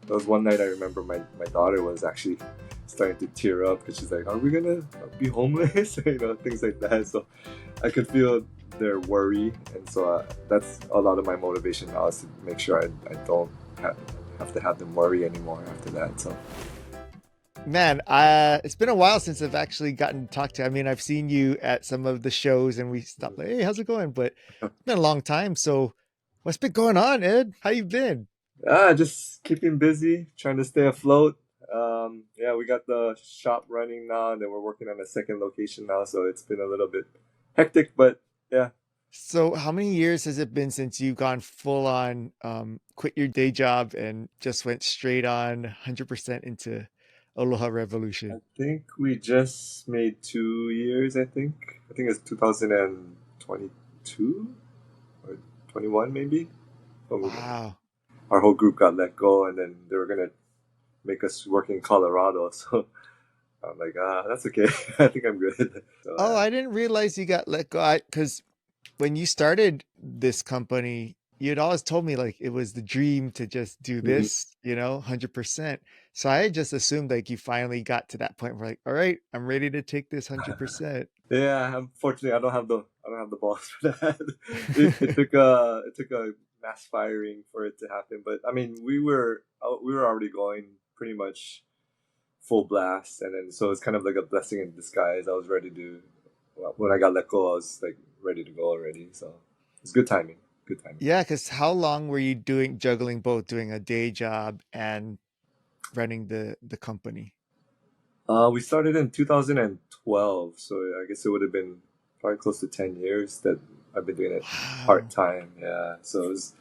There was one night I remember my daughter was actually starting to tear up because she's like, "Are we gonna be homeless?" Things like that. So I could feel their worry, and so that's a lot of my motivation now is to make sure I don't have to have them worry anymore after that. So Man, it's been a while since I've actually gotten to talk to you. I mean, I've seen you at some of the shows and we stopped like, hey, how's it going? But it's been a long time. So what's been going on, Ed? How you been? just keeping busy, trying to stay afloat. Yeah, we got the shop running now, and then we're working on a second location now, so it's been a little bit hectic, but yeah. So how many years has it been since you've gone full on, quit your day job and just went straight on 100% into Aloha I Revolution? think we just made 2 years. I think it's 2022 or 21 maybe. So Wow. our whole group got let go, and then they were gonna make us work in Colorado. So I'm like, that's okay. I think I'm good. So Oh, I didn't realize you got let go. Because when you started this company, you'd always told me like it was the dream to just do mhm. this, 100%. So I just assumed like you finally got to that point where like, all right, I'm ready to take this 100%. Yeah, unfortunately, I don't have the balls for that. It took a mass firing for it to happen, but I mean, we were already going pretty much full blast, and then so it's kind of like a blessing in disguise. I was ready to well, when I got let go, I was like ready to go already. So it's good timing. Good timing. Yeah, because how long were you doing juggling both doing a day job and running the company? We started in 2012, so I guess it would have been probably close to 10 years that I've been doing it part Wow. time. Yeah, so it was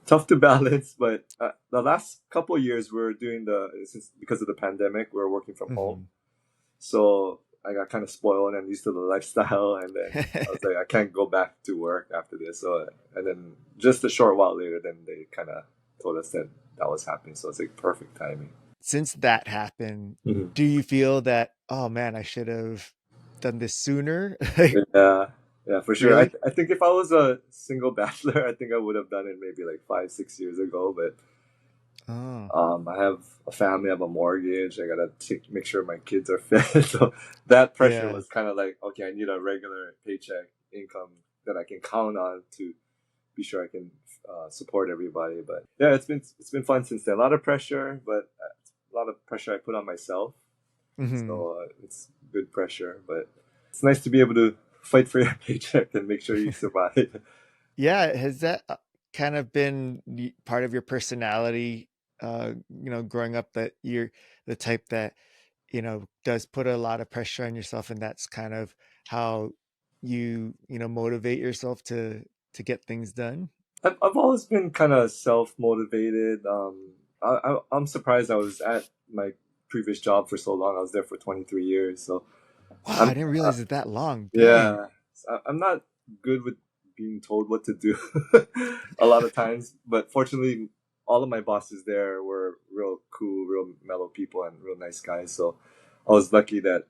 tough to balance, but the last couple of years we're doing since because of the pandemic, we're working from home. Mhm. So I got kind of spoiled and used to the lifestyle, and then I was like, I can't go back to work after this. So and then just a short while later, then they kind of told us that that was happening. So it's like perfect timing. Since that happened, Mhm. do you feel that, oh man, I should have done this sooner? Like, Yeah, yeah, for sure. I really? I think if I was a single bachelor, I think I would have done it maybe like 5 6 years ago. But Oh, I have a family, I have a mortgage. I gotta make sure my kids are fed. So that pressure yeah. was kind of like, okay, I need a regular paycheck income that I can count on to be sure I can support everybody. But yeah, it's been fun since then. A lot of pressure, but a lot of pressure I put on myself. Hmm. So it's good pressure, but it's nice to be able to fight for your paycheck and make sure you survive. Yeah, has that kind of been part of your personality, growing up that you're the type that, does put a lot of pressure on yourself and that's kind of how you motivate yourself to get things done? I've always been kind of self motivated. I'm surprised I was at my previous job for so long. I was there for 23 years. So Wow, I I'm, didn't realize it that long. Dang. yeah, I'm not good with being told what to do a lot of times. But fortunately, all of my bosses there were real cool, real mellow people and real nice guys. So I was lucky that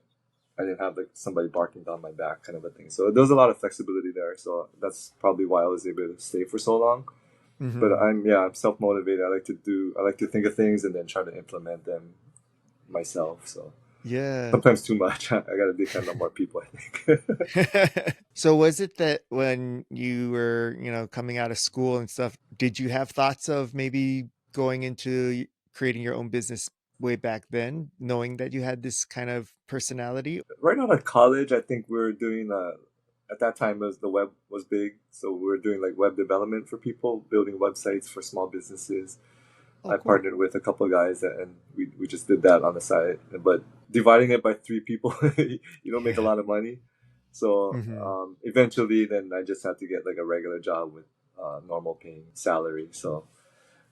I didn't have like somebody barking down my back kind of a thing. So there was a lot of flexibility there. So that's probably why I was able to stay for so long. But Hmm. I'm self motivated. I like to think of things and then try to implement them myself. So Yeah. sometimes too much. I gotta depend on more people, I think. So was it that when you were, coming out of school and stuff, did you have thoughts of maybe going into creating your own business way back then, knowing that you had this kind of personality? Right out of college, I think we were doing at that time as the web was big, so we were doing like web development for people, building websites for small businesses. Oh, I cool. partnered with a couple of guys and we just did that on the side. But dividing it by three people, you don't make a Yeah. lot of money. So Hmm. eventually, then I just had to get like a regular job with normal paying salary. So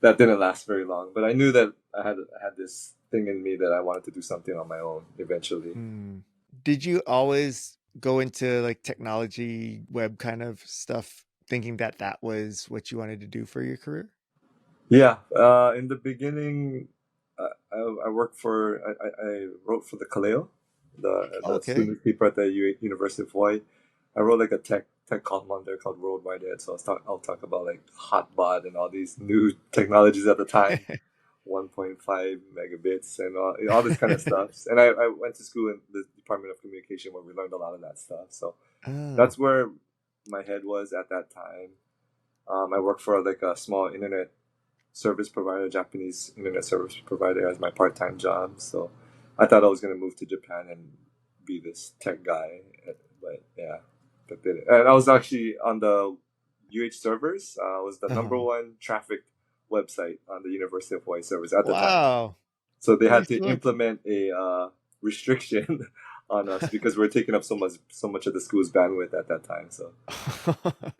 that didn't last very long. But I knew that I had this thing in me that I wanted to do something on my own eventually. Mm. Did you always go into like technology, web kind of stuff, thinking that that was what you wanted to do for your career? Yeah, in the beginning, I worked for I wrote for the Kaleo, Oh, the okay. student paper at the University of Hawaii. I wrote like a tech column on there called Worldwide Ed. So I'll talk about like Hotbot and all these new technologies at the time. 1.5 megabits and all this kind of stuff. And I went to school in the Department of Communication where we learned a lot of that stuff. So Oh, that's where my head was at that time. I worked for like a small internet service provider, Japanese internet service provider, as my part-time job. So I thought I was gonna move to Japan and be this tech guy, but yeah, that didn't. And I was actually on the UH servers. Was the number uh-huh. one traffic website on the University of Hawaii servers at the time. Wow. So they had Nice to work. implement a restriction on us because we're taking up so much of the school's bandwidth at that time. So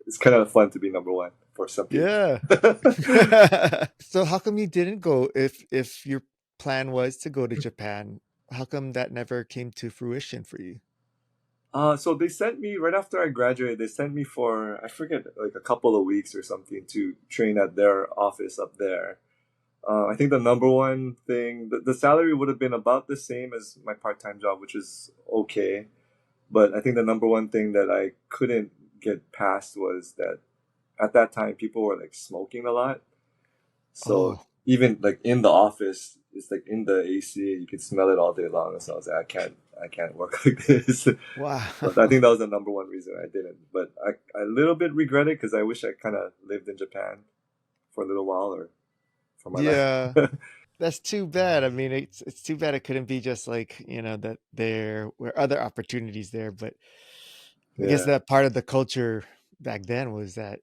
it's kind of fun to be number one for some people. Yeah. So how come you didn't go if your plan was to go to Japan? How come that never came to fruition for you? So they sent me right after I graduated. They sent me for I forget like a couple of weeks or something to train at their office up there. I think the number one thing, the salary would have been about the same as my part-time job, which is okay. But I think the number one thing that I couldn't get past was that at that time people were like smoking a lot. So Oh, even like in the office, it's like in the AC, you can smell it all day long. So I was like, I can't work like this. wow. So I think that was the number one reason I didn't. But I a little bit regret it because I wish I kind of lived in Japan for a little while or for my life. Yeah. That's too bad. I mean, it's too bad it couldn't be just like, that there were other opportunities there, but I guess Yeah, that part of the culture back then was that,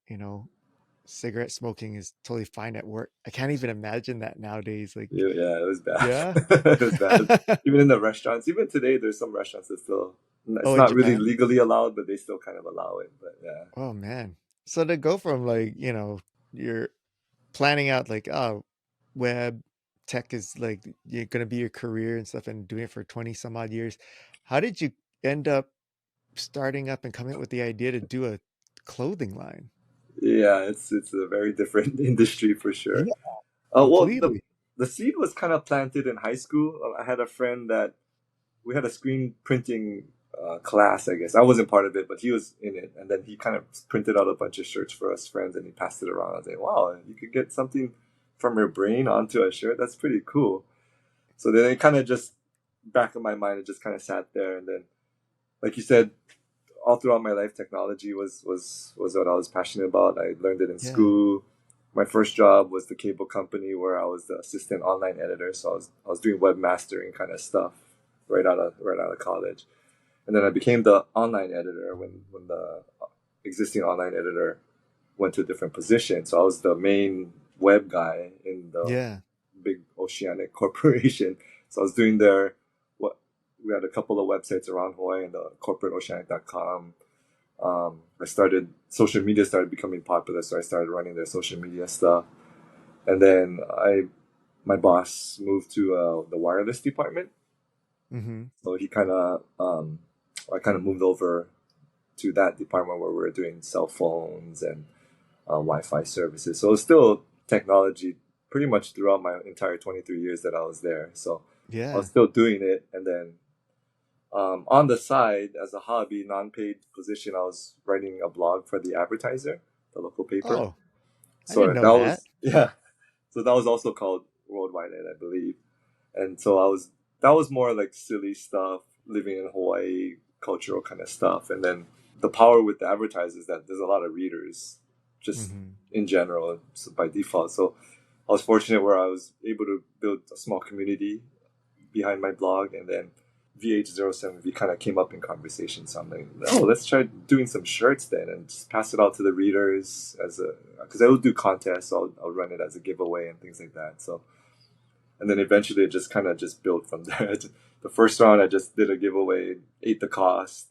cigarette smoking is totally fine at work. I can't even imagine that nowadays. Like, yeah, yeah, it was bad. yeah. It was bad. Even in the restaurants, even today, there's some restaurants that still, it's Oh, in not really Japan? legally allowed, but they still kind of allow it. But yeah, Oh man. So to go from like, you're planning out like, oh, web tech is like you're gonna be your career and stuff and doing it for 20 some odd years. How did you end up starting up and coming up with the idea to do a clothing line? yeah, it's a very different industry for sure. Yeah, Well, the completely. the seed was kind of planted in high school. I had a friend that we had a screen printing class, I guess. I wasn't part of it, but he was in it. And then he kind of printed out a bunch of shirts for us friends and he passed it around. I was like, wow, you could get something from your brain onto a shirt. That's pretty cool. So then it kind of just, back of my mind, it just kind of sat there. And then, like you said, all throughout my life, technology was what I was passionate about. I learned it in Yeah. school. My first job was the cable company where I was the assistant online editor. So I was doing webmastering kind of stuff right out of college. And then I became the online editor when the existing online editor went to a different position. So I was the main web guy in the Yeah. big oceanic corporation. So I was doing their what we had a couple of websites around Hawaii and the corporateoceanic.com. I started social media started becoming popular, so I started running their social media stuff. And then my boss moved to the wireless department, Hmm. so I kind of moved over to that department where we were doing cell phones and Wi-Fi services. So it was still technology pretty much throughout my entire 23 years that I was there. So I was Yeah. still doing it, and then on the side, as a hobby, non-paid position, I was writing a blog for the Advertiser, the local paper. Oh, I So didn't that know that. was yeah. So that was also called Worldwide Ed, I believe. And so that was more like silly stuff, living in Hawaii, cultural kind of stuff. And then the power with the advertisers is that there's a lot of readers, just Hmm. in general, so by default. So I was fortunate where I was able to build a small community behind my blog, and then VH07V kind of came up in conversation. So I'm like, oh, let's try doing some shirts then and just pass it out to the readers because I will do contests, so I'll run it as a giveaway and things like that. So and then eventually it just kind of just built from there. The first round I just did a giveaway, ate the cost,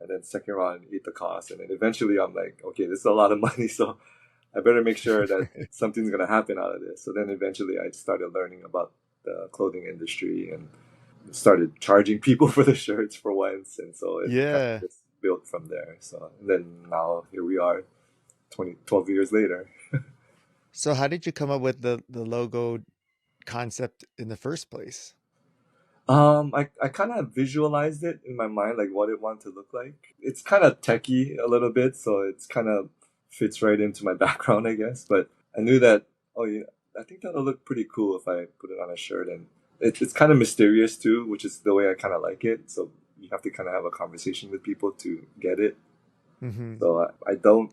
and then second round ate the cost, and then eventually I'm like, okay, this is a lot of money, so I better make sure that something's gonna happen out of this. So then eventually I started learning about the clothing industry and started charging people for the shirts for once, and so it kind Yeah. of just built from there. So and then now here we are, 12 years later. So how did you come up with the logo concept in the first place? I kind of visualized it in my mind, like what it wanted to look like. It's kind of techy a little bit, so it's kind of fits right into my background, I guess. But I knew that, oh, yeah, I think that'll look pretty cool if I put it on a shirt, and it's kind of mysterious too, which is the way I kind of like it. So you have to kind of have a conversation with people to get it. Hmm. So I don't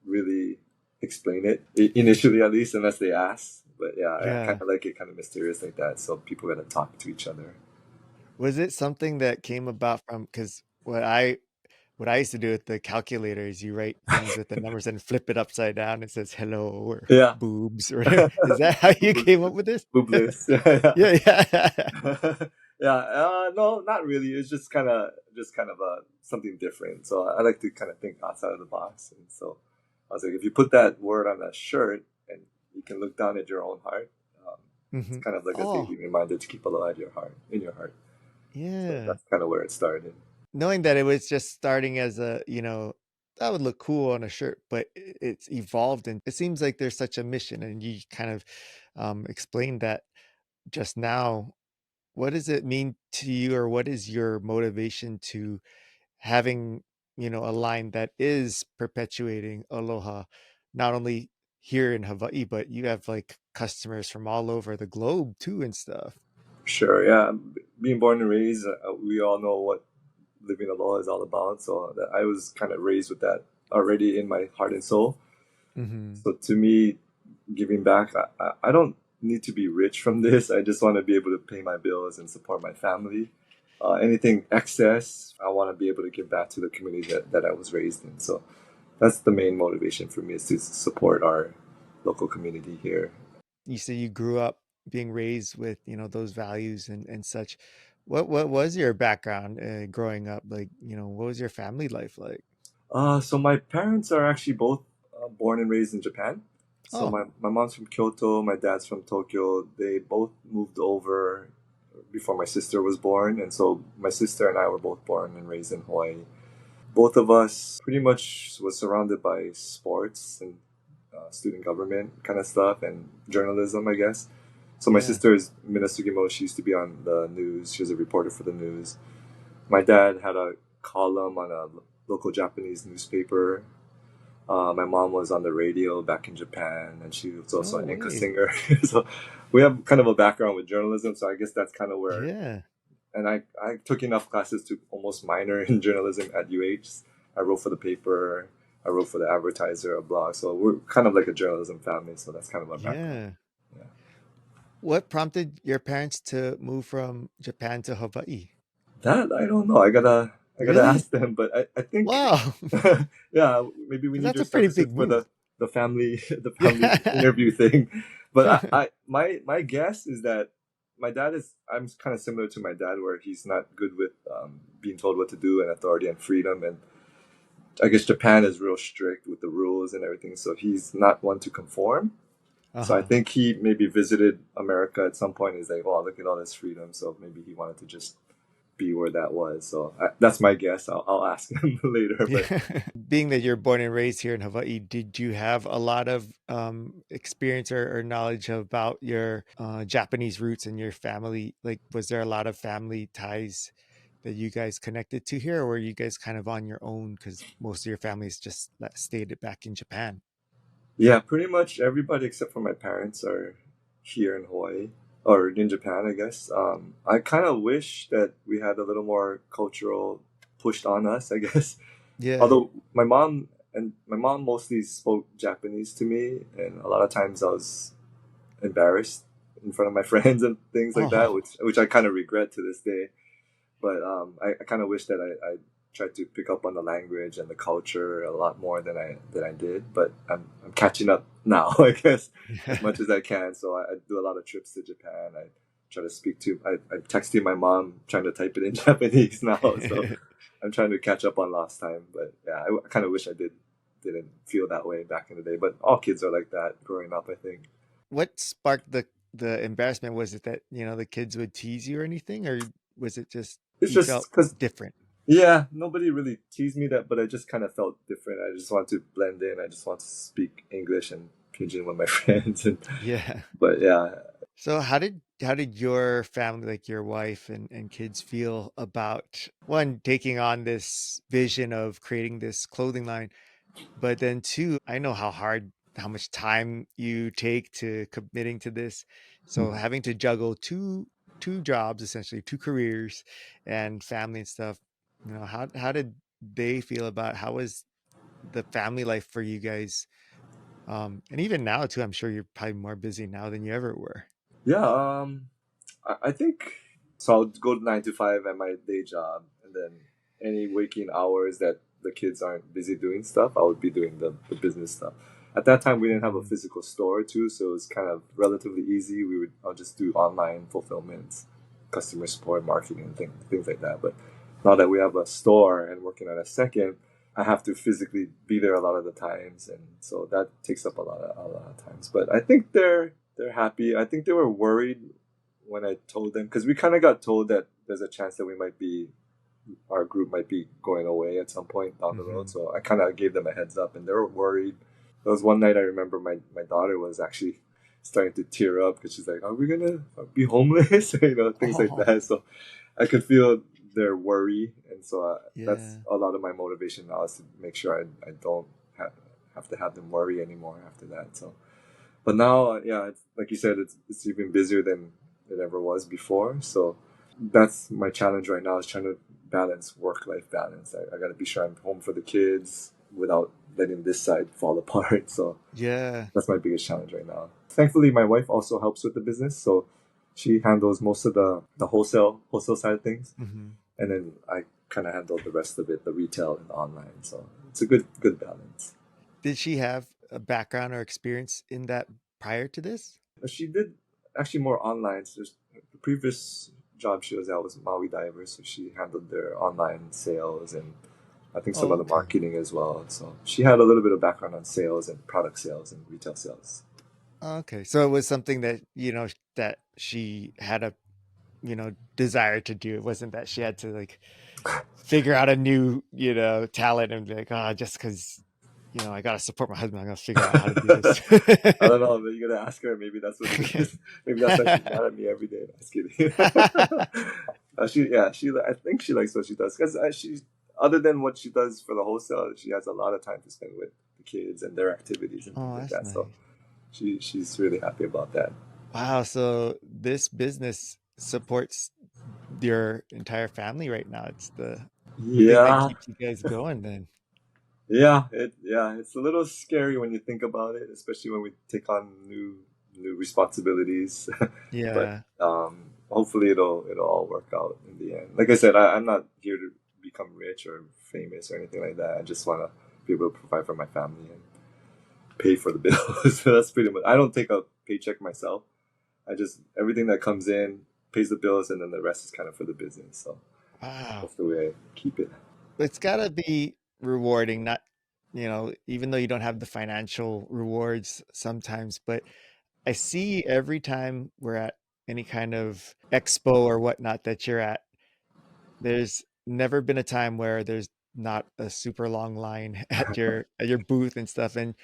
really explain it initially, at least, unless they ask. But yeah, I kind Yeah. of like it kind of mysterious like that, so people gotta talk to each other. Was it something that came about from, because what I used to do with the calculator is you write things with the numbers and flip it upside down. It says hello or Yeah. boobs or whatever. Is that how you came up with this? Boobless. Yeah, Yeah, yeah. yeah. Yeah, no, not really. It's just kind of something different. So I like to kind of think outside of the box. And so I was like, if you put that word on a shirt and you can look down at your own heart, it's Hmm. kind of like a Oh, daily reminder to keep aloha at your heart, in your heart. So yeah. that's kind of where it started. Knowing that it was just starting as a, that would look cool on a shirt, but it's evolved and it seems like there's such a mission. And you kind of explained that just now. What does it mean to you, or what is your motivation to having, a line that is perpetuating aloha, not only here in Hawaii, but you have like customers from all over the globe too and stuff. Sure, yeah. Being born and raised, we all know what living aloha is all about. So that I was kind of raised with that already in my heart and soul. Hmm. So to me, giving back, I don't need to be rich from this. I just want to be able to pay my bills and support my family. Anything excess, I want to be able to give back to the community that I was raised in. So that's the main motivation for me, is to support our local community here. You say you grew up being raised with, those values and such. What was your background growing up? Like, what was your family life like? So my parents are actually both born and raised in Japan. So Oh, my mom's from Kyoto, my dad's from Tokyo. They both moved over before my sister was born, and so my sister and I were both born and raised in Hawaii. Both of us pretty much was surrounded by sports and student government kind of stuff and journalism, I guess. So my yeah. sister is Mina Sugimoto. She used to be on the news. She was a reporter for the news. My dad had a column on a local Japanese newspaper. My mom was on the radio back in Japan, and she was also No an Enka way. singer. So we have kind of a background with journalism. So I guess that's kind of where. Yeah. And I took enough classes to almost minor in journalism at UH. I wrote for the paper. I wrote for the Advertiser, a blog. So we're kind of like a journalism family. So that's kind of our background. Yeah. Yeah. What prompted your parents to move from Japan to Hawaii? That I don't know. I gotta Really? ask them. But I think Wow. yeah, maybe we 'Cause need that's your a pretty services big for move. the family the family Yeah. interview thing. But my guess is that my dad is I'm kind of similar to my dad, where he's not good with being told what to do and authority and freedom. And I guess Japan is real strict with the rules and everything, so he's not one to conform. So I Uh-huh. think he maybe visited America at some point. He's like, "Oh, look at all this freedom." So maybe he wanted to just be where that was. So that's my guess. I'll ask him later. But Yeah. Being that you're born and raised here in Hawaii, did you have a lot of experience or knowledge about your Japanese roots and your family? Like, was there a lot of family ties that you guys connected to here, or were you guys kind of on your own because most of your families just stayed back in Japan? yeah, pretty much everybody except for my parents are here in Hawaii or in Japan, I guess. I kind of wish that we had a little more cultural pushed on us, I guess. Yeah. Although my mom mostly spoke Japanese to me, and a lot of times I was embarrassed in front of my friends and things like that, Oh, which I kind of regret to this day. But I kind of wish that I tried to pick up on the language and the culture a lot more than I did. But I'm catching up now, I guess, as yeah. much as I can. So I do a lot of trips to Japan. I try to speak to. I'm texting my mom, trying to type it in Japanese now. So I'm trying to catch up on lost time. But yeah, I kind of wish I didn't feel that way back in the day. But all kids are like that growing up, I think. What sparked the embarrassment? Was it that, the kids would tease you or anything, or was it just It's you just felt because different? yeah, nobody really teased me that, but I just kind of felt different. I just want to blend in. I just want to speak English and Pidgin with my friends. And Yeah. but yeah, So how did your family, like your wife and kids, feel about one taking on this vision of creating this clothing line, but then two, I know how much time you take to committing to this. So Mhm. having to juggle two jobs, essentially two careers and family and stuff, how did they feel about how was the family life for you guys? And even now too, I'm sure you're probably more busy now than you ever were. Yeah, I think so. I'll go 9 to 5 at my day job, and then any waking hours that the kids aren't busy doing stuff, I would be doing the business stuff. At that time, we didn't have a Mhm. physical store too, so it's kind of relatively easy. I'll just do online fulfillment, customer support, marketing, and things like that. But now that we have a store and working on a second, I have to physically be there a lot of the times, and so that takes up a lot of times. But I think they're happy. I think they were worried when I told them, because we kind of got told that there's a chance that our group might be going away at some point down the road. Mhm. So I kind of gave them a heads up, and they were worried. There was one night I remember my daughter was actually starting to tear up because she's like, "Are we gonna be homeless?" Things like Oh, that. So I could feel their worry, and so that's yeah. a lot of my motivation now is to make sure I don't have to have them worry anymore after that. So, but now, yeah, it's, like you said, it's even busier than it ever was before. So that's my challenge right now is trying to balance work-life balance. I got to be sure I'm home for the kids without letting this side fall apart. So Yeah. that's my biggest challenge right now. Thankfully, my wife also helps with the business, so she handles most of the wholesale side of things, Mhm. and then I kind of handle the rest of it, the retail and the online. So it's a good balance. Did she have a background or experience in that prior to this? She did actually more online. So the previous job she was at was Maui Diver, so she handled their online sales and I think some Oh, of the okay. marketing as well. So she had a little bit of background on sales and product sales and retail sales. Okay. So it was something that, that she had a, desire to do. It wasn't that she had to like figure out a new, talent and be like, oh, just because, I gotta support my husband, I'm gonna figure out how to do this. I don't know, but you gotta ask her. Maybe that's what it is. Maybe that's why she's mad at me every day. No, just kidding. I think she likes what she does because other than what she does for the wholesale, she has a lot of time to spend with the kids and their activities and things Oh, like that's that. So nice. she's really happy about that. Wow. So this business supports your entire family right now. It's the thing that Yeah, keeps you guys going then. it's a little scary when you think about it, especially when we take on new responsibilities. But Yeah. hopefully it'll all work out in the end. Like I said, I'm not here to become rich or famous or anything like that. I just want to be able to provide for my family and pay for the bills. So that's pretty much. I don't take a paycheck myself. I just everything that comes in pays the bills, and then the rest is kind of for the business. So Wow. that's the way I keep it. It's gotta be rewarding, not, even though you don't have the financial rewards sometimes, but I see every time we're at any kind of expo or whatnot that you're at, there's never been a time where there's not a super long line at your booth and stuff, and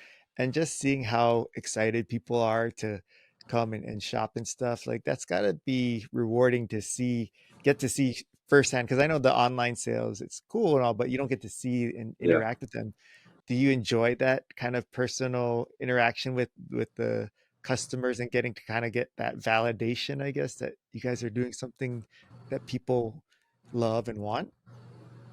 just seeing how excited people are to come and shop and stuff, like that's got to be rewarding to get to see firsthand, because I know the online sales, it's cool and all, but you don't get to see and Yeah. interact with them. Do you enjoy that kind of personal interaction with the customers and getting to kind of get that validation, I guess, that you guys are doing something that people love and want?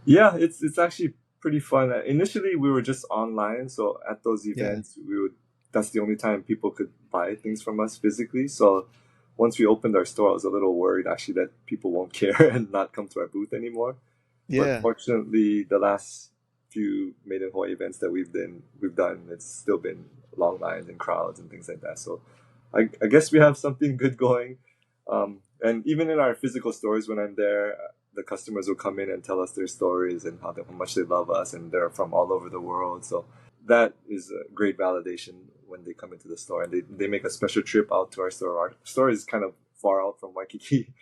Yeah, it's actually pretty fun. Initially, we were just online, so at those Yeah. events, we would. That's the only time people could buy things from us physically. So once we opened our store, I was a little worried actually that people won't care and not come to our booth anymore. But Yeah. fortunately, the last few Made in Hawaii events that we've done, it's still been long lines and crowds and things like that. So I guess we have something good going. And even in our physical stores, when I'm there, the customers will come in and tell us their stories and how much they love us, and they're from all over the world. So that is a great validation when they come into the store and they make a special trip out to our store. Our store is kind of far out from Waikiki,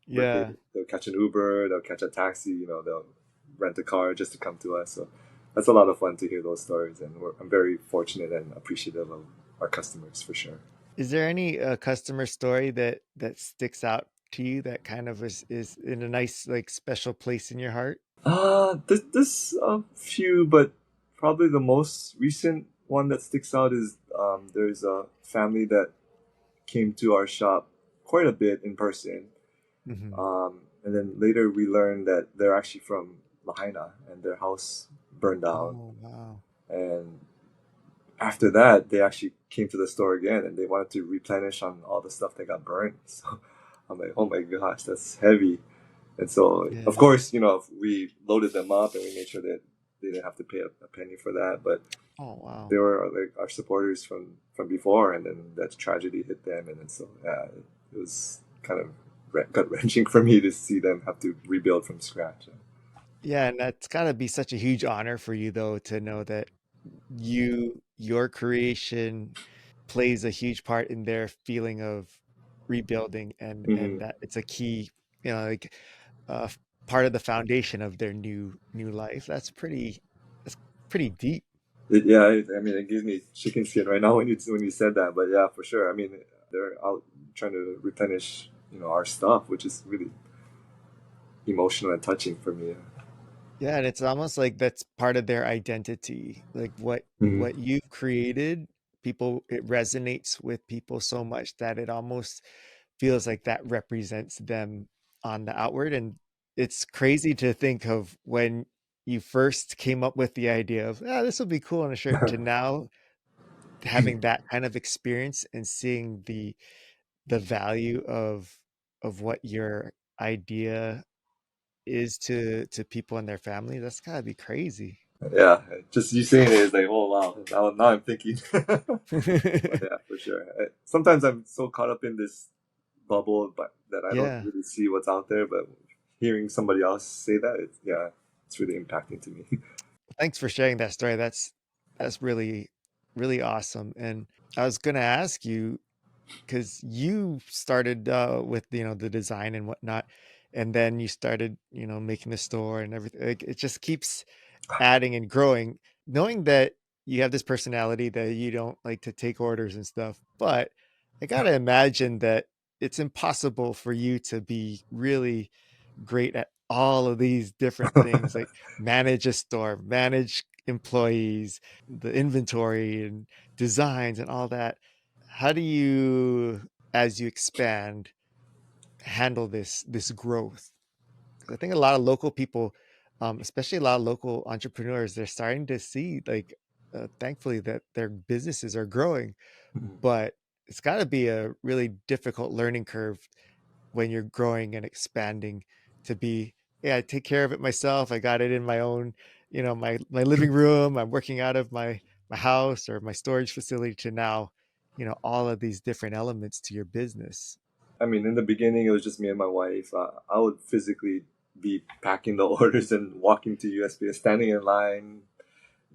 but Yeah. they'll catch an Uber, they'll catch a taxi, they'll rent a car just to come to us. So that's a lot of fun to hear those stories, and I'm very fortunate and appreciative of our customers for sure. Is there any customer story that sticks out to you that kind of is in a nice, like, special place in your heart? There's a few, but probably the most recent. one that sticks out is there's a family that came to our shop quite a bit in person. Hmm. And then later we learned that they're actually from Lahaina and their house burned down. Oh, wow. And after that, they actually came to the store again and they wanted to replenish on all the stuff that got burned. So I'm like, oh my gosh, that's heavy. And so, of Yeah. course, we loaded them up and we made sure that they didn't have to pay a penny for that. But Oh, they wow. were like our supporters from before, and then that tragedy hit them, and then so yeah, it was kind of gut wrenching for me to see them have to rebuild from scratch. Yeah, and that's got to be such a huge honor for you, though, to know that your creation plays a huge part in their feeling of rebuilding, and Hmm. that it's a key, like uh, part of the foundation of their new life. That's pretty deep. Yeah, I mean, it gives me chicken skin right now when you said that, but yeah, for sure. I mean, they're out trying to replenish our stuff, which is really emotional and touching for me. Yeah, and it's almost like that's part of their identity. Like what Hmm. you've created, people it resonates with people so much that it almost feels like that represents them on the outward. And it's crazy to think of when you first came up with the idea of, this will be cool on a shirt, to now having that kind of experience and seeing the value of what your idea is to people and their family. That's gotta be crazy. Yeah, just you saying it is like, oh wow, now I'm thinking. But yeah, for sure. Sometimes I'm so caught up in this bubble, but that I don't Yeah. really see what's out there. But hearing somebody else say that, it's really impacting to me. Thanks for sharing that story. That's really really awesome. And I was gonna ask you, because you started with the design and whatnot, and then you started making the store and everything. Like, it just keeps adding and growing. Knowing that you have this personality that you don't like to take orders and stuff, but I gotta imagine that it's impossible for you to be really great at all of these different things, like manage a store, manage employees, the inventory and designs and all that. How do you, as you expand, handle this growth? 'Cause I think a lot of local people, especially a lot of local entrepreneurs, they're starting to see, like, thankfully, that their businesses are growing, but it's got to be a really difficult learning curve when you're growing and expanding to be, yeah, I take care of it myself. I got it in my own, my living room. I'm working out of my house or my storage facility, to now, all of these different elements to your business. I mean, in the beginning, it was just me and my wife. I would physically be packing the orders and walking to USPS, standing in line,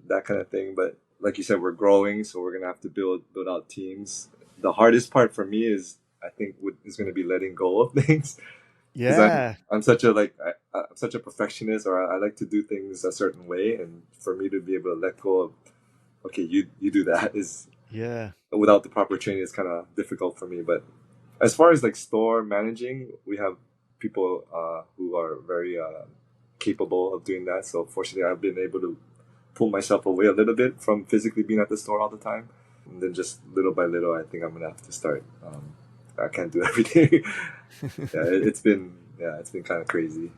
that kind of thing. But like you said, we're growing, so we're gonna have to build out teams. The hardest part for me is, I think, is going to be letting go of things, because Yeah, I'm such a I'm such a perfectionist, or I like to do things a certain way, and for me to be able to let go of, okay, you do that, is yeah, without the proper training is kind of difficult for me. But as far as like store managing, we have people who are very capable of doing that. So fortunately, I've been able to pull myself away a little bit from physically being at the store all the time. And then just little by little, I think I'm gonna have to start. I can't do everything. Yeah, it's been kind of crazy.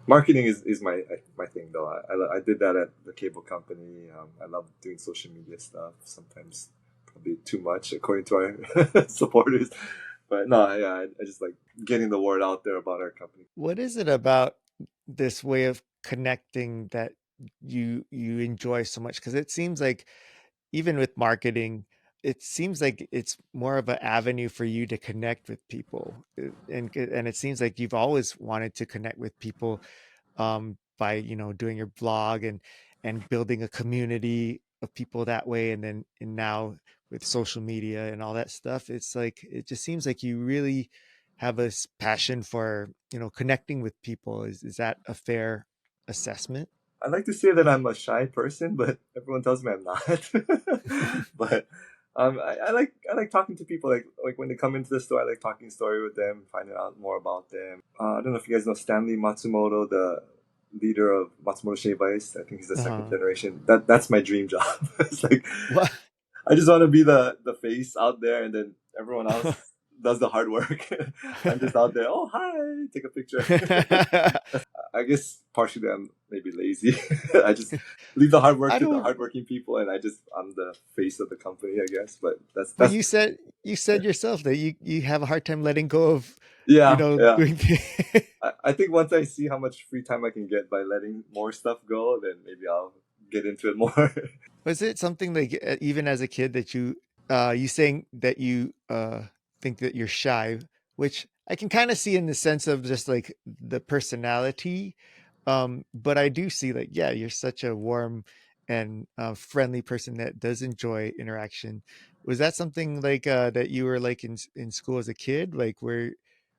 Marketing is my thing though. I did that at the cable company. I love doing social media stuff. Sometimes probably too much according to our supporters. But no, yeah, I just like getting the word out there about our company. what is it about this way of connecting that you enjoy so much? Because it seems like, even with marketing, it seems like it's more of an avenue for you to connect with people. And it seems like you've always wanted to connect with people, by doing your blog and building a community of people that way. And now with social media and all that stuff, it's like it just seems like you really have a passion for connecting with people. Is that a fair assessment? I like to say that I'm a shy person, but everyone tells me I'm not. But I like talking to people. Like when they come into the store, I like talking story with them, finding out more about them. I don't know if you guys know Stanley Matsumoto, leader of Matsumoto V's. I think he's the second Uh-huh. generation. That's my dream job. It's like What? I just want to be the face out there, and then everyone else does the hard work. I'm just out there. Oh, hi, take a picture. I guess partially I'm maybe lazy. I just leave the hard work I to the don't. hardworking people, and I'm the face of the company, I guess. But But that's you said yourself that you have a hard time letting go of, yeah, yeah. doing things. I think once I see how much free time I can get by letting more stuff go, then maybe I'll get into it more. Was it something like even as a kid that you saying that you think that you're shy, which I can kind of see in the sense of just like the personality. But I do see like, yeah, you're such a warm and friendly person that does enjoy interaction. Was that something like that you were like in school as a kid? Like were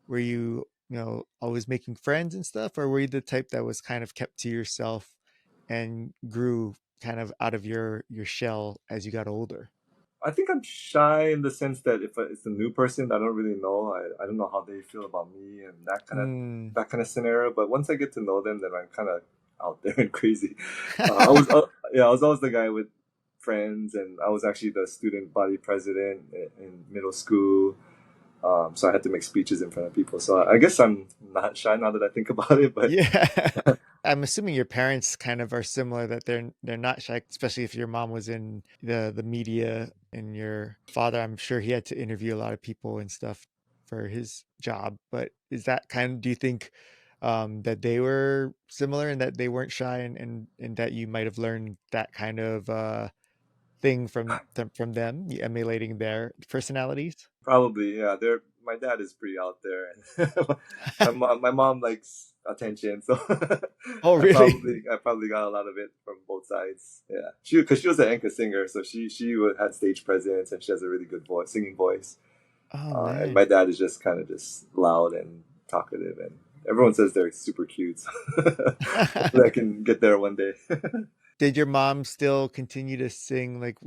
you, always making friends and stuff, or were you the type that was kind of kept to yourself and grew kind of out of your shell as you got older? I think I'm shy in the sense that if it's a new person, I don't really know. I don't know how they feel about me and Mm. that kind of scenario. But once I get to know them, then I'm kind of out there and crazy. Yeah, I was always the guy with friends, and I was actually the student body president in middle school. So I had to make speeches in front of people. So I guess I'm not shy now that I think about it. But Yeah. I'm assuming your parents kind of are similar, that they're not shy, especially if your mom was in the media, and your father, I'm sure he had to interview a lot of people and stuff for his job. But is that kind of, do you think that they were similar and that they weren't shy, and that you might have learned that kind of thing from them, emulating their personalities? probably, yeah. My dad is pretty out there, and my mom likes attention, so Oh, really? I probably got a lot of it from both sides. Yeah, because she was an anchor singer, so had stage presence, and she has a really good voice, singing voice. Oh And man. my dad is just kind of just loud and talkative, and everyone says they're super cute. So hopefully, I can get there one day. Did your mom still continue to sing like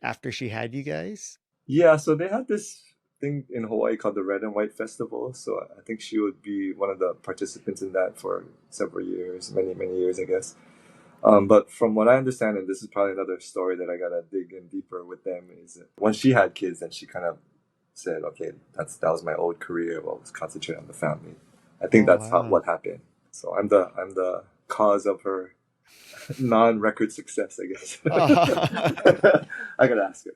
after she had you guys? Yeah, so they had this thing in Hawaii called the Red and White Festival. So I think she would be one of the participants in that for several years, many years, I guess. But from what I understand, and this is probably another story that I gotta dig in deeper with them, is that when she had kids, then she kind of said, "Okay, that was my old career. Well, let's concentrate on the family." I think Oh that's wow. what happened. So I'm the cause of her non-record success, I guess. I gotta ask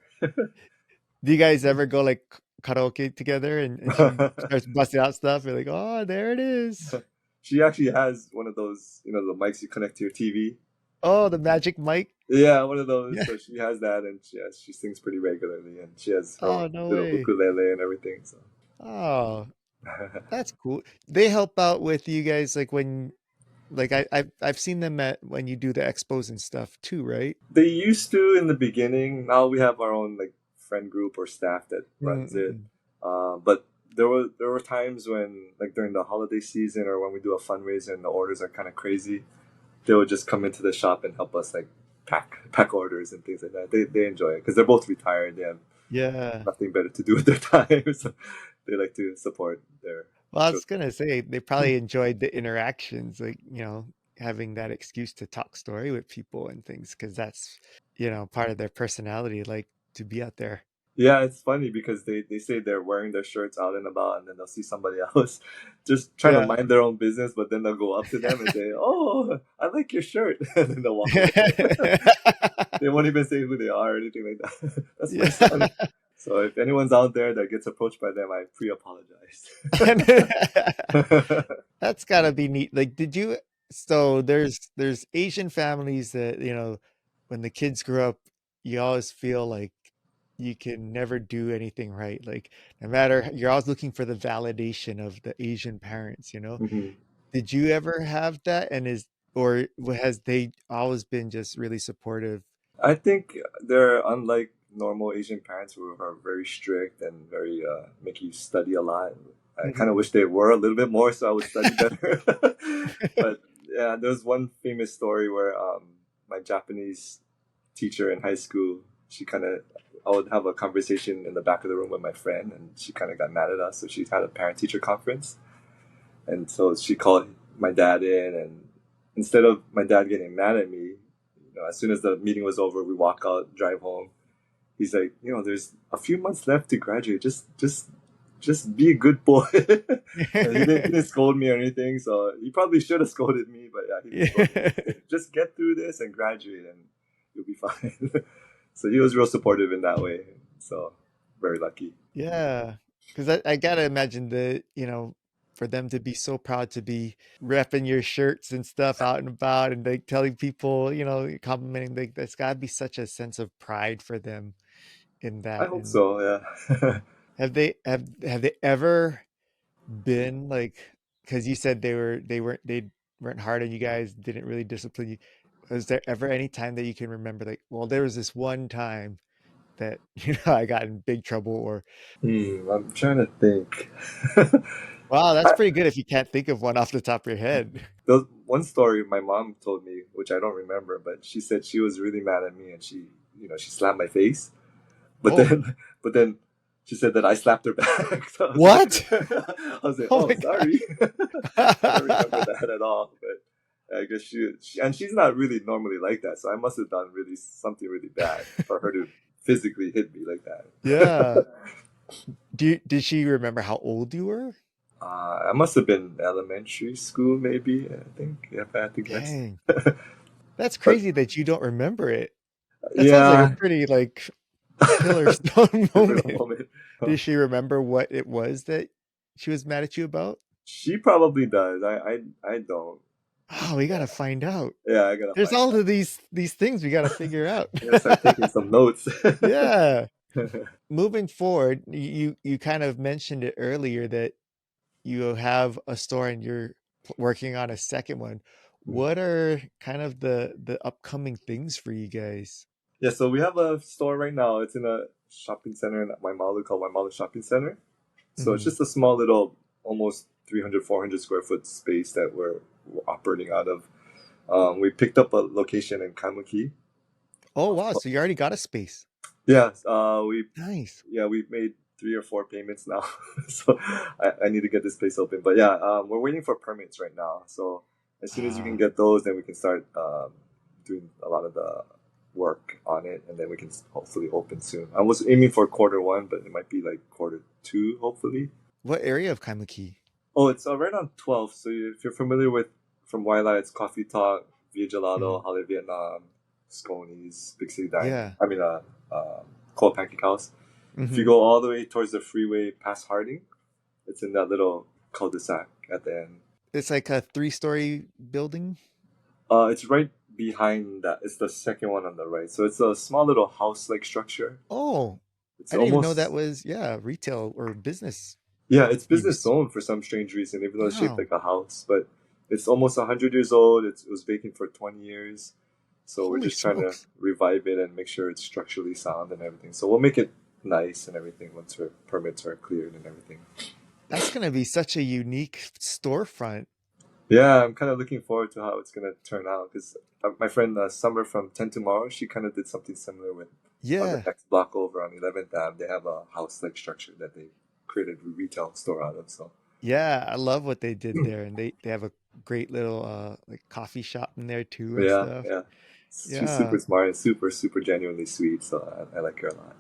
Do you guys ever go like karaoke together, and she her. starts busting out stuff? You're like, oh, there it is. She actually has one of those, the mics you connect to your TV. Oh, the magic mic. Yeah, one of those. Yeah. So she has that, and she sings pretty regularly, and she has her Oh, own no little way. ukulele and everything. So Oh, that's cool. They help out with you guys like when like I've seen them at when you do the expos and stuff too, right? they used to in the beginning. Now we have our own like friend group or staff that runs it. Mm-mm. But there were times when like during the holiday season or when we do a fundraiser and the orders are kind of crazy, they would just come into the shop and help us like pack orders and things like that. They enjoy it because they're both retired. They have Yeah. nothing better to do with their time, so they like to support their Well, I was children. gonna say they probably enjoyed the interactions, like, having that excuse to talk story with people and things, because that's, part of their personality, like to be out there. Yeah, it's funny because they say they're wearing their shirts out and about, and then they'll see somebody else just trying to Yeah. mind their own business, but then they'll go up to them and say, "Oh, I like your shirt," and then they'll walk away. They won't even say who they are or anything like that. That's my son. Yeah. So if anyone's out there that gets approached by them, I pre-apologize. That's gotta be neat. Like, so there's Asian families that, when the kids grow up, you always feel like you can never do anything right. Like, no matter, you're always looking for the validation of the Asian parents. Mhm. Did you ever have that? Or has they always been just really supportive? I think they're unlike normal Asian parents who are very strict and very make you study a lot. I kind of Mhm. wish they were a little bit more so I would study better. But yeah, there's one famous story where my Japanese teacher in high school, she kind of, I would have a conversation in the back of the room with my friend, and she kind of got mad at us. So she had a parent teacher conference, and so she called my dad in, and instead of my dad getting mad at me, as soon as the meeting was over, we walk out, drive home. He's like, there's a few months left to graduate. Just be a good boy. And he didn't scold me or anything. So he probably should have scolded me, but yeah, he didn't scold me. He Yeah. said, just get through this and graduate, and you'll be fine. So he was real supportive in that way. So very lucky. Yeah, because I gotta imagine that, for them to be so proud to be repping your shirts and stuff out and about and like telling people, complimenting, like that's gotta be such a sense of pride for them in I that. hope And so. Yeah. have they ever been like, because you said they weren't hard on you guys, didn't really discipline you. Was there ever any time that you can remember, like, well, there was this one time that I got in big trouble, or I'm trying to think. wow, that's I, pretty good if you can't think of one off the top of your head. There's one story my mom told me, which I don't remember, but she said she was really mad at me and she slapped my face. But Oh, then, but then she said that I slapped her back. So what? I was like, Oh oh, my sorry. I don't remember gosh. that at all. But I guess and she's not really normally like that. So I must have done really something really bad for her to physically hit me like that. Yeah. Did she remember how old you were? I must have been elementary school, maybe. I think, if I had to guess. Dang. That's But crazy that you don't remember it. That sounds like a yeah, pretty like pillar stone pivotal moment. moment. Did she remember what it was that she was mad at you about? She probably does. I don't. Oh, we gotta Yeah, find out. yeah. I gotta There's find all that. of these things we gotta figure out. I gotta start taking some notes. Yeah. Moving forward, you kind of mentioned it earlier that you have a store and you're working on a second one. What are kind of the upcoming things for you guys? Yeah, so we have a store right now. It's in a shopping center in Waimalu called Waimalu Shopping Center. So it's Hmm. just a small little, almost 300, 400 square foot space that we're operating out of. We picked up a location in Kaimuki. Oh wow, so you already got a space. Yeah, Nice. we've made 3 or 4 payments now, so I need to get this place open. But yeah, we're waiting for permits right now. So as soon as we can Ah, get those, then we can start doing a lot of the work on it, and then we can hopefully open soon. I was aiming for quarter 1, but it might be like quarter 2, hopefully. what area of Kaimuki? Oh, it's right on 12th. So if you're familiar with from Wailea, it's Coffee Talk, Via Mhm. Gelato, Hale Vietnam, Sconies, Big City Dining. Yeah. I mean, Cold Pancake House. If you Hmm. go all the way towards the freeway past Harding, it's in that little cul-de-sac at the end. It's like a three-story building. It's right behind that. It's the second one on the right. So it's a small little house-like structure. Oh, It's I didn't even know that almost was, yeah, retail or business yeah, it's business use. owned for some strange reason, even though it's shaped Wow. like a house. But it's almost 100 years old. It was vacant for 20 years, so we're Holy just trying to smokes. revive it and make sure it's structurally sound and everything. So we'll make it nice and everything once our permits are cleared and everything. That's gonna be such a unique storefront. Yeah, I'm kind of looking forward to how it's gonna turn out because my friend Summer from Ten Tomorrow, she kind of did something similar with on the Yeah. next block over on 11th Ave. They have a house-like structure that they created a retail store out of. So Yeah, I love what they did there, and they have a great little like coffee shop in there too and yeah, stuff. yeah, she's Yeah. super smart and super super genuinely sweet. So I like her a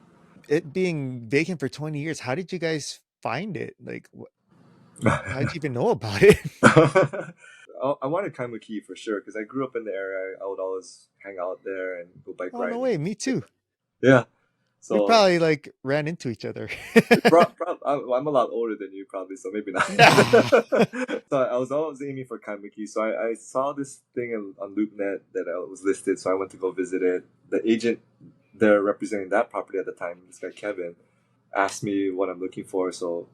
It being vacant for 20 years, how did you guys find it? Like, how did lot. you even know about it? I wanted Kaimuki for sure because I grew up in the area. I would always hang out there and go bike Oh, no riding. way, me too. Yeah, We so probably like ran into each other. I'm a lot older than you, probably, so maybe not. No. So I was always aiming for Kaimuki. So I saw this thing on LoopNet that was listed, so I went to go visit it. The agent there representing that property at the time, this guy Kevin, asked me what I'm looking for. So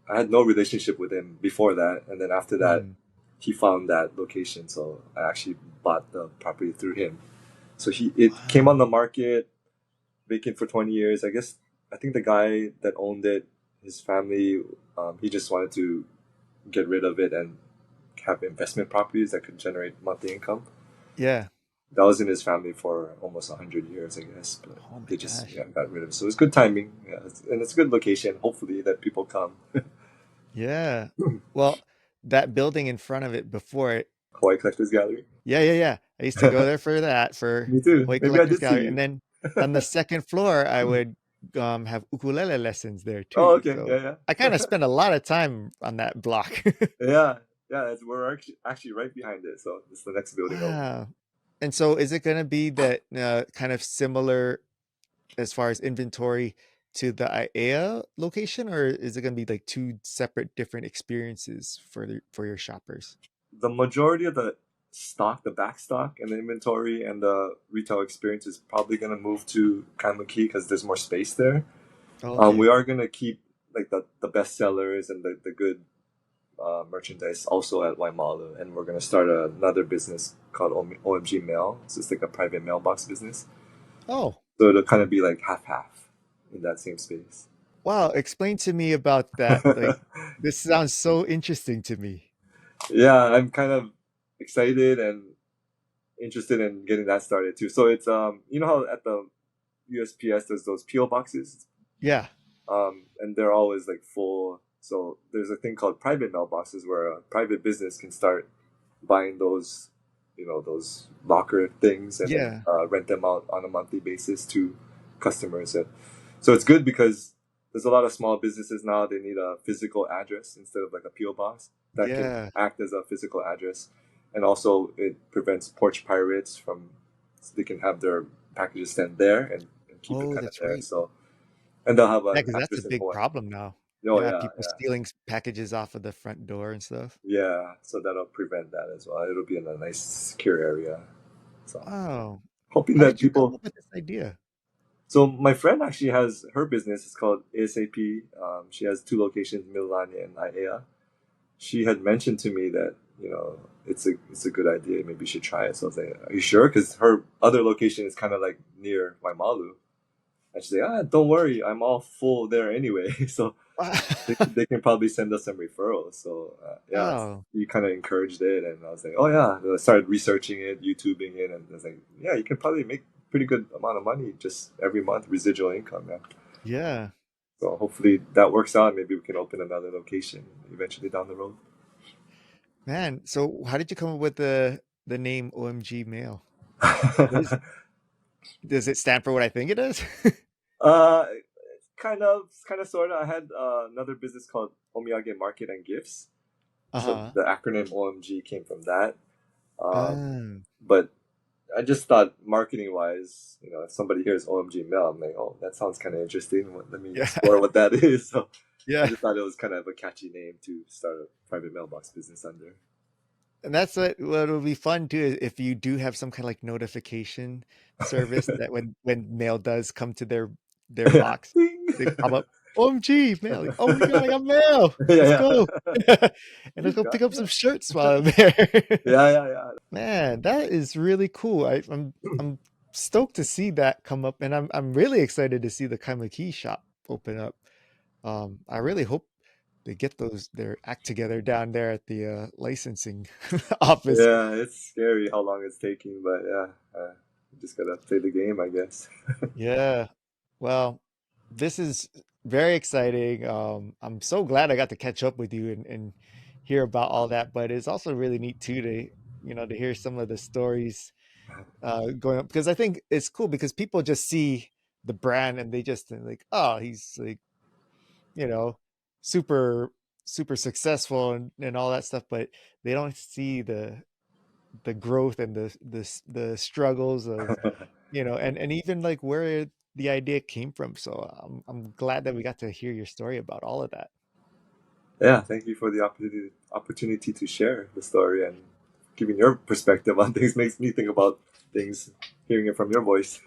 I had no relationship with him before that, and then after that, Mhm. he found that location. So I actually bought the property through him. So it came on Wow. the market vacant for 20 years. I think the guy that owned it, his family, he just wanted to get rid of it and have investment properties that could generate monthly income. Yeah. That was in his family for almost 100 years, I guess. But Oh my they just gosh. got rid of it. So it's good timing. Yeah, and it's a good location. Hopefully that people come. Yeah. Well, that building in front of it before it, Hawaii Collectors Gallery. Yeah. I used to go there for that, for Me too. Hawaiʻi Maybe I Collectors did see Gallery, and you. then on the second floor, I would have ukulele lessons there Oh, too. okay. So Yeah, I kind of spent a lot of time on that block. yeah. Yeah, yeah. We're actually right behind it. So it's the next building over. Wow. And so is it going to be that kind of similar as far as inventory to the IAEA location, or is it going to be like two separate different experiences for for your shoppers? The majority of the stock, the back stock, and the inventory and the retail experience is probably going to move to Kaimuki because there's more space there. Oh, We okay. are going to keep like the best sellers and the good merchandise also at Waimalu, and we're going to start another business called OMG Mail. So it's like a private mailbox business. Oh, So it'll kind of be like half half in that same space. wow. Explain to me about that. Like, this sounds so interesting to me. Yeah, I'm kind of excited and interested in getting that started too. So it's you know how at the USPS there's those PO boxes, Yeah. and they're always like full. So there's a thing called private mailboxes where a private business can start buying those, those locker things and then Yeah. rent them out on a monthly basis to customers. And so it's good because there's a lot of small businesses now. They need a physical address instead of like a PO box that can Yeah. act as a physical address, and also it prevents porch pirates from. So they can have their packages sent there and keep it Oh, kind of that's there. right. So and they'll have Yeah, an because that's a address in big Hawaii. problem now. Oh Yeah, yeah, people yeah. stealing packages off of the front door and stuff. Yeah, so that'll prevent that as well. It'll be in a nice, secure area. So, Wow. hoping How that did you come people. up with this idea? So, my friend actually has her business. It's called ASAP. She has two locations, Mililani and Aiea. She had mentioned to me that it's a good idea. Maybe you should try it. So I was like, "Are you sure?" Because her other location is kind of like near Waimalu. And she's like, "Don't worry, I'm all full there anyway." So they can probably send us some referrals. So yeah, Wow. you kind of encouraged it, and I was like, oh yeah. And I started researching it, YouTubing it, and I was like, yeah, you can probably make pretty good amount of money just every month, residual income, man. Yeah. So hopefully that works out. Maybe we can open another location eventually down the road. Man, so how did you come up with the name OMG Mail? What is does it stand for what I think it is? uh, kind of, sort of. I had another business called Omiyage Market and Gifts. So Uh-huh. the acronym OMG came from that. Um, Um, but I just thought marketing wise, if somebody hears OMG Mail, I'm like, oh, that sounds kind of interesting. Let me yeah. explore what that is. So I Yeah. just thought it was kind of a catchy name to start a private mailbox business under. And that's what will be fun too, is if you do have some kind of like notification service that when mail does come to their Yeah. box, Ding. they pop up, OMG, mail. Like, oh my God, I got mail. Yeah, Let's yeah. go. And let's You go got pick up some mail. shirts while I'm there. Yeah, yeah, Man, that is really cool. I'm stoked to see that come up, and I'm really excited to see the Kaimaki shop open up. I really hope they get their act together down there at the licensing office. yeah. It's scary how long it's taking, but yeah, you just gotta play the game, I guess. Yeah. Well, this is very exciting. I'm so glad I got to catch up with you and hear about all that, but it's also really neat too to, to hear some of the stories going up, because I think it's cool because people just see the brand and they just think like, oh, he's like, you know, super super successful and all that stuff, but they don't see the growth and the struggles of, and even like where the idea came from. So I'm glad that we got to hear your story about all of that. Yeah, thank you for the opportunity to share the story and giving your perspective on things makes me think about things, hearing it from your voice.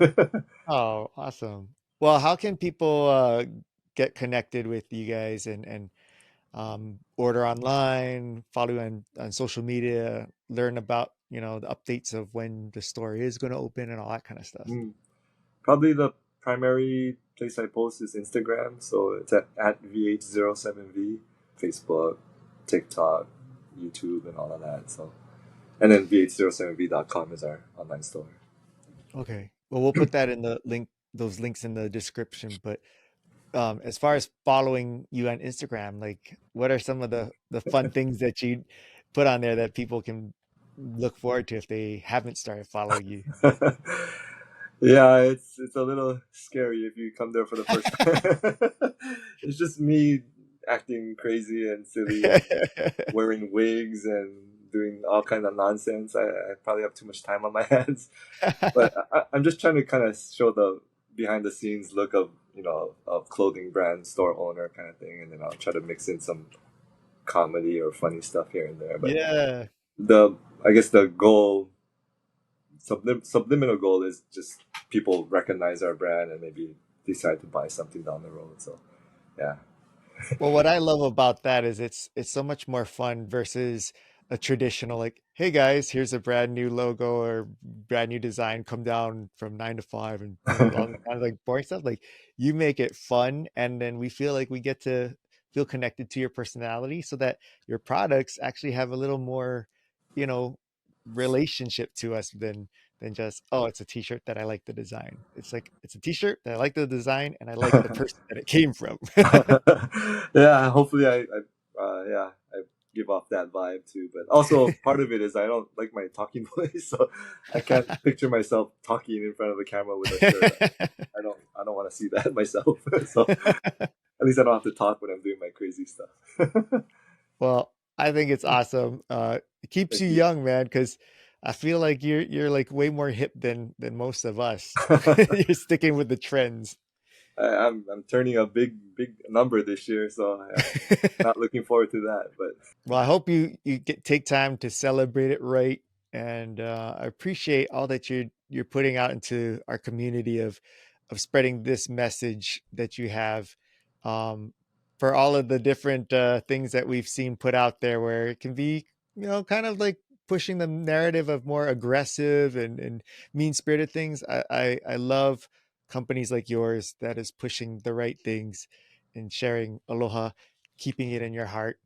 Oh, awesome. Well, how can people get connected with you guys and order online, follow you on social media, learn about, the updates of when the store is going to open and all that kind of stuff? Mm. Probably the primary place I post is Instagram, so it's at VH07V, Facebook, TikTok, YouTube, and all of that. So, and then VH07V.com is our online store. Okay. Well, we'll put that in the link, those links in the description. But as far as following you on Instagram, like what are some of the fun things that you put on there that people can? look forward to if they haven't started following you? Yeah, it's a little scary if you come there for the first time. It's just me acting crazy and silly and wearing wigs and doing all kind of nonsense. I probably have too much time on my hands, but I'm just trying to kind of show the behind the scenes look of of clothing brand store owner kind of thing, and then I'll try to mix in some comedy or funny stuff here and there. But Yeah. the I guess the goal, subliminal goal, is just people recognize our brand and maybe decide to buy something down the road. So yeah. Well, what I love about that is it's so much more fun versus a traditional like, hey guys, here's a brand new logo or brand new design, come down from 9 to 5 and all the kind of like boring stuff. Like you make it fun and then we feel like we get to feel connected to your personality so that your products actually have a little more, you know, relationship to us than just, oh, it's a t-shirt that I like the design. It's like it's a t-shirt that I like the design and I like the person that it came from. Yeah, hopefully yeah, I give off that vibe too. But also part of it is I don't like my talking voice, so I can't picture myself talking in front of a camera with a shirt. I don't want to see that myself. So at least I don't have to talk when I'm doing my crazy stuff. Well, I think it's awesome. It keeps Thank you you. young, man, because I feel like you're like way more hip than most of us. You're sticking with the trends. I'm turning a big number this year, so I'm not looking forward to that. But Well, I hope you get take time to celebrate it right, and I appreciate all that you're putting out into our community of spreading this message that you have, um, for all of the different things that we've seen put out there, where it can be kind of like pushing the narrative of more aggressive and mean spirited things. I love companies like yours that is pushing the right things and sharing aloha, keeping it in your heart.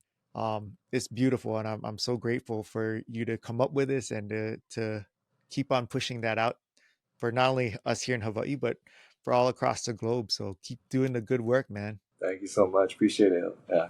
It's beautiful, and I'm so grateful for you to come up with this and to keep on pushing that out for not only us here in Hawaii, but for all across the globe. So keep doing the good work, man. thank you so much. Appreciate it. Yeah.